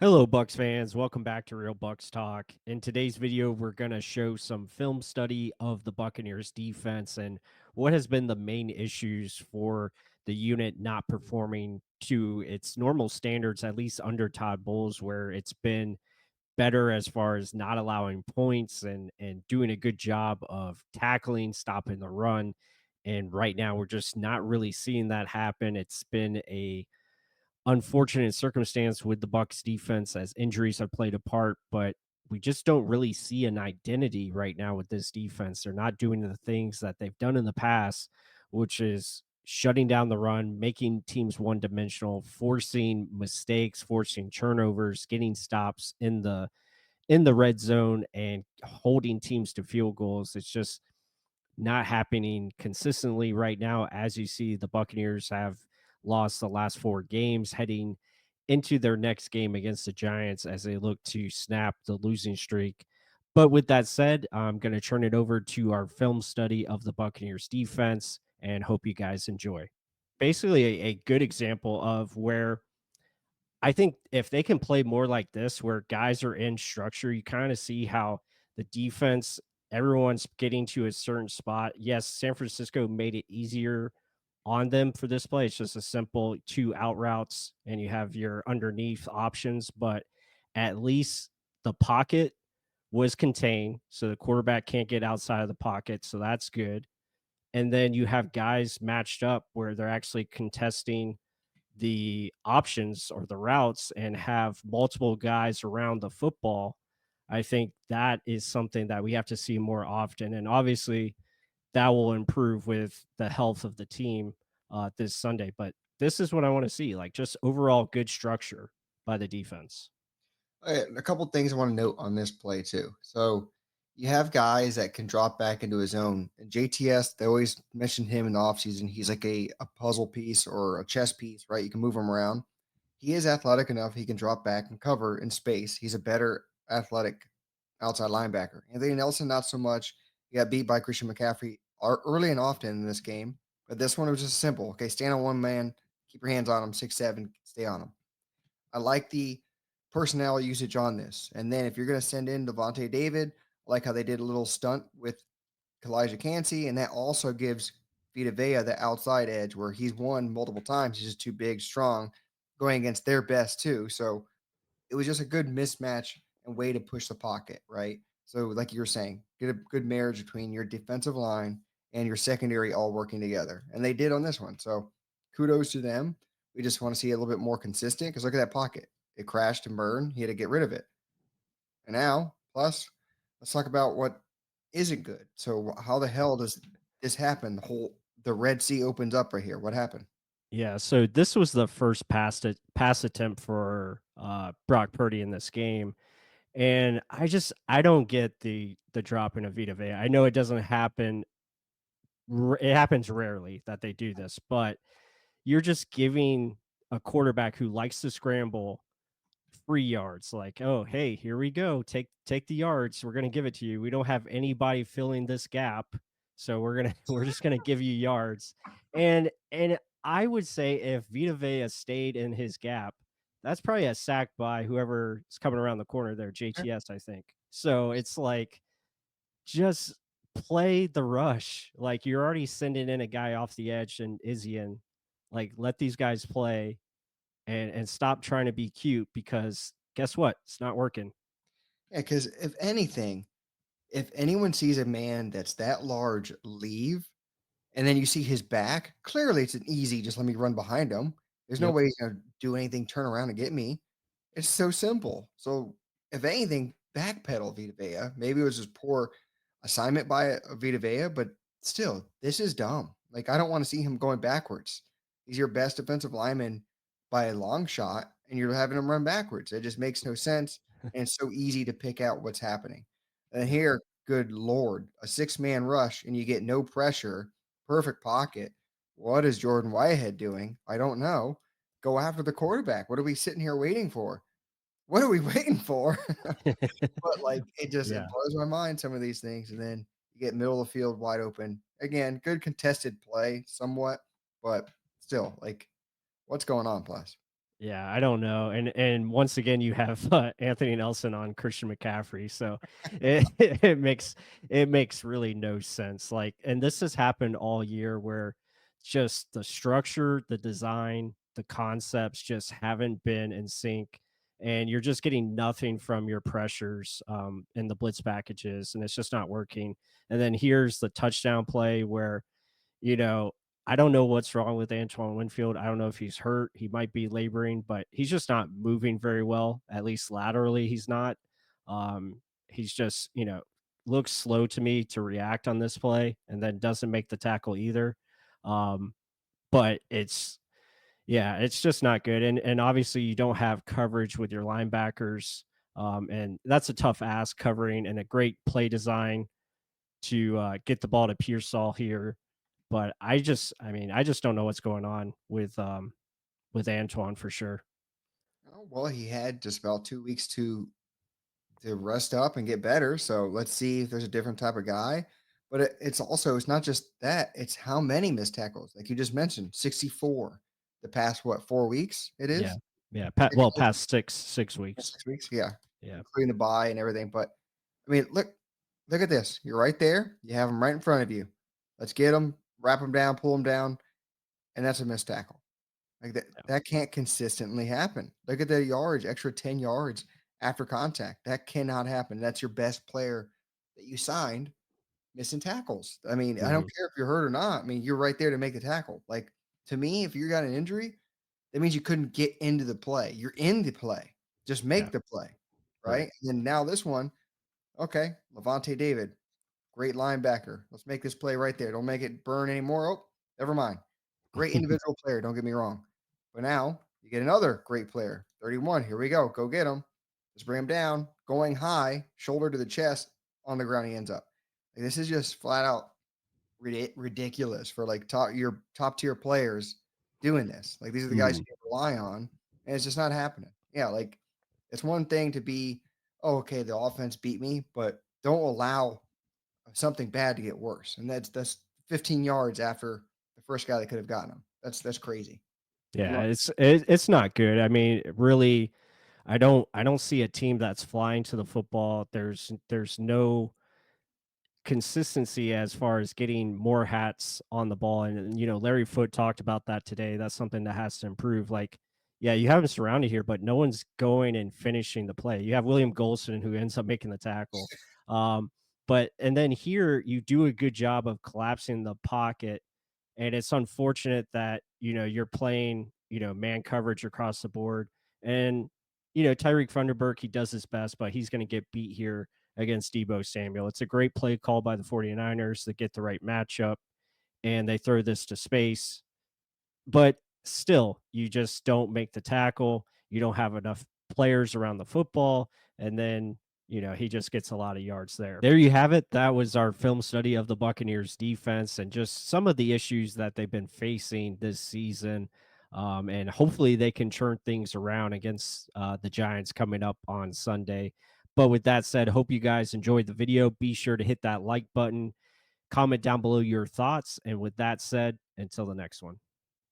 Hello, Bucks fans. Welcome back to Real Bucks Talk. In today's video, we're going to show some film study of the Buccaneers defense and what has been the main issues for the unit not performing to its normal standards, at least under Todd Bowles, where it's been better as far as not allowing points and doing a good job of tackling, stopping the run. And right now, we're just not really seeing that happen. It's been a unfortunate circumstance with the Bucs defense as injuries have played a part, but we just don't really see an identity right now with this defense. They're not doing the things that they've done in the past, which is shutting down the run, making teams one-dimensional, forcing mistakes, forcing turnovers, getting stops in the red zone and holding teams to field goals. It's just not happening consistently right now. As you see, the Buccaneers have lost the last four games heading into their next game against the Giants as they look to snap the losing streak. But with that said, I'm going to turn it over to our film study of the Buccaneers defense and hope you guys enjoy. Basically, a good example of where I think if they can play more like this, where guys are in structure, you kind of see how the defense, everyone's getting to a certain spot. Yes, San Francisco made it easier on them for this play. It's just a simple two out routes, and you have your underneath options, but at least the pocket was contained, so the quarterback can't get outside of the pocket. So that's good. And then you have guys matched up where they're actually contesting the options or the routes and have multiple guys around the football. I think that is something that we have to see more often. And obviously, that will improve with the health of the team this Sunday. But this is what I want to see, like just overall good structure by the defense. A couple things I want to note on this play too. So you have guys that can drop back into his zone. And JTS, they always mention him in the offseason. He's like a puzzle piece or a chess piece, right? You can move him around. He is athletic enough. He can drop back and cover in space. He's a better athletic outside linebacker. Anthony Nelson, not so much. He got beat by Christian McCaffrey early and often in this game. But this one was just simple. Okay, stand on one man, keep your hands on him, 6'7", stay on him. I like the personnel usage on this. And then if you're going to send in Devontae David, I like how they did a little stunt with Kalijah Cansey, and that also gives Vita Vea the outside edge where he's won multiple times. He's just too big, strong, going against their best too. So it was just a good mismatch and way to push the pocket, right? So, like you were saying, get a good marriage between your defensive line and your secondary all working together. And they did on this one. So, kudos to them. We just want to see a little bit more consistent because look at that pocket. It crashed and burned. He had to get rid of it. And now, plus, let's talk about what isn't good. So, how the hell does this happen? The Red Sea opens up right here. What happened? Yeah, so this was the first pass attempt for Brock Purdy in this game. And I don't get the drop in a Vita Vea. I know it doesn't happen. It happens rarely that they do this, but you're just giving a quarterback who likes to scramble free yards. Like, oh, hey, here we go. Take the yards. We're gonna give it to you. We don't have anybody filling this gap, so we're just gonna give you yards. And I would say if Vita Vea stayed in his gap, that's probably a sack by whoever is coming around the corner there, JTS, I think. So it's like just play the rush. Like you're already sending in a guy off the edge and Izzy, like let these guys play and stop trying to be cute because guess what? It's not working. Yeah, because if anything, if anyone sees a man that's that large leave, and then you see his back, clearly it's an easy, just let me run behind him. There's no Yep. way he's gonna do anything, turn around and get me. It's so simple. So if anything, backpedal Vita Vea. Maybe it was just poor assignment by Vita Vea, but still, this is dumb. Like I don't want to see him going backwards. He's your best defensive lineman by a long shot, and you're having him run backwards. It just makes no sense, and it's so easy to pick out what's happening. And Yeah. here, good lord, a six-man rush, and you get no pressure, perfect pocket. What is Jordan Whitehead doing? I don't know. Go after the quarterback. What are we sitting here waiting for? What are we waiting for? But, like, it Yeah. blows my mind, some of these things, and then you get middle of the field wide open. Again, good contested play somewhat, but still, like, what's going on, plus? Yeah, I don't know, and once again, you have, Anthony Nelson on Christian McCaffrey, so it it makes really no sense, like and this has happened all year where just the structure, the design, the concepts just haven't been in sync, and you're just getting nothing from your pressures, in the blitz packages, and it's just not working, and then here's the touchdown play where you know, I don't know what's wrong with Antoine Winfield. I don't know if he's hurt. He might be laboring, but he's just not moving very well. At least laterally, he's not. He's just, looks slow to me to react on this play, and then doesn't make the tackle either. Um, but yeah, it's just not good. And obviously, you don't have coverage with your linebackers, and that's a tough ask covering and a great play design to get the ball to Pearsall here. But I just don't know what's going on with Antoine for sure. Oh, well, he had just about 2 weeks to rest up and get better. So let's see if there's a different type of guy. But it's also it's not just that; it's how many missed tackles, like you just mentioned, 64 the past what 4 weeks it Yeah, is yeah. six, Well, six, past 6 weeks. 6 weeks, yeah, Yeah, including the bye and everything. But I mean, look at this. You're right there. You have him right in front of you. Let's get him, wrap him down, pull him down, and that's a missed tackle. Like yeah. that can't consistently happen. Look at the yards, extra 10 yards after contact. That cannot happen. That's your best player that you signed missing tackles. I mean, I don't Mhm. care if you're hurt or not. I mean, you're right there to make the tackle. Like to me, if you got an injury, that means you couldn't get into the play. You're in the play. Just Yeah, make the play. right. Right. And then now this one, okay, Levante David, great linebacker. Let's make this play right there. Don't make it burn anymore. Oh, never mind. Great individual player, don't get me wrong. But now you get another great player, 31. Here we go. Go get him. Let's bring him down. Going high, shoulder to the chest. On the ground, he ends up. Like, this is just flat out ridiculous for like your top tier players doing this. Like these are the guys Mhm. you can rely on, and it's just not happening. Yeah, like it's one thing to be, oh, okay, the offense beat me, but don't allow something bad to get worse. And that's 15 yards after the first guy that could have gotten him. That's crazy. You Yeah, want it's not good. I mean, really, I don't see a team that's flying to the football. There's no consistency as far as getting more hats on the ball. And Larry Foote talked about that today. That's something that has to improve. Like, yeah, you have him surrounded here, but no one's going and finishing the play. You have William Golson who ends up making the tackle. Um, but and then here you do a good job of collapsing the pocket, and it's unfortunate that you're playing man coverage across the board. And Tyreek Thunderberg, he does his best, but he's going to get beat here against Debo Samuel. It's a great play call by the 49ers to get the right matchup, and they throw this to space. But still, you just don't make the tackle. You don't have enough players around the football. And then, he just gets a lot of yards there. There you have it. That was our film study of the Buccaneers defense and just some of the issues that they've been facing this season. And hopefully they can turn things around against the Giants coming up on Sunday. But with that said, hope you guys enjoyed the video. Be sure to hit that like button, comment down below your thoughts. And with that said, until the next one.